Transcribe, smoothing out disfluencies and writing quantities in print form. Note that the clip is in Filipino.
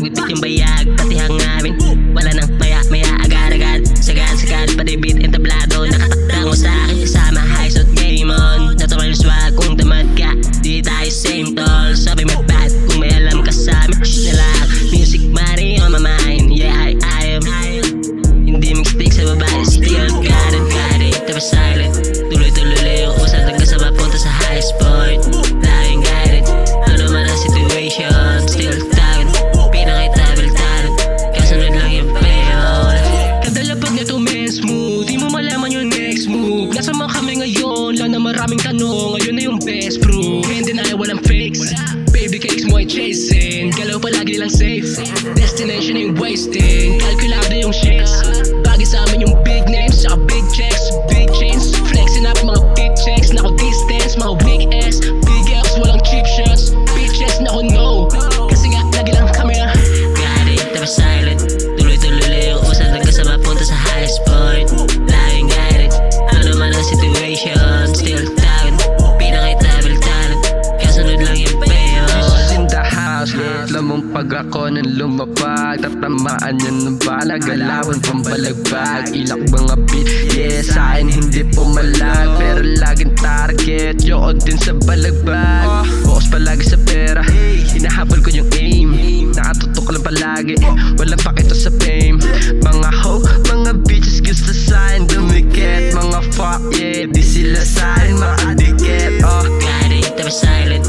Nagpipit yung bayag, pati hangawin. Wala nang maya agad-agad. Sagad, pati beat entablado. Nakatakda mo sa akin, kasama high shot game on. Natural swag kung tamad ka, di tayo same tol. Sabi may bad, kung may alam ka sa amin na lang. Music money on my mind, yeah I am. Hindi mixtape sa babae, still got it. Tapos silent, tuloy-tuloy yung usap hanggang sa mapunta sa highest point. Laging guided, ano man ang situation, still tagged. Pinakita-able talent, kasunod lang yung payoff. Kadala pag neto men smooth, di mo malaman yung next move. Nasa mga kami ngayon, lang na maraming tanong. Ngayon na yung best proof, hindi na walang fakes. Baby cakes mo ay chasing, galaw palagi lang safe. Destination yung wasting, kalkulado yung shakes. Bagay sa amin yung big names, saka big checks, big chains. Flexing up mga big checks, nako distance, mga weak ass. Big F's, walang cheap shots, bitches nako no. Kasi nga, lagi lang kami na got it, tapos silent. Tuloy-tuloy yung usap hanggang sa mapunta sa highest point. Laging guided, ano man ang situation, still tagged. Pinakita-able talent, kasunod lang yung payoff. In the house, lamang pag ako nang lumapag. Tatamaan yan ng bala, galawan pambalagbag. Ilak mga beat, yeah, sa akin hindi pumalag. Pero laging target, yoko din sa balagbag. Focus palagi sa pera, hinahabol ko yung aim. Nakatutok lang palagi, walang pakita sa fame. Mga hoe, mga bitches gusto sa'kin dumikit. Mga fuck, yeah, di sila sa'kin makadikit. Got it, tapos silent.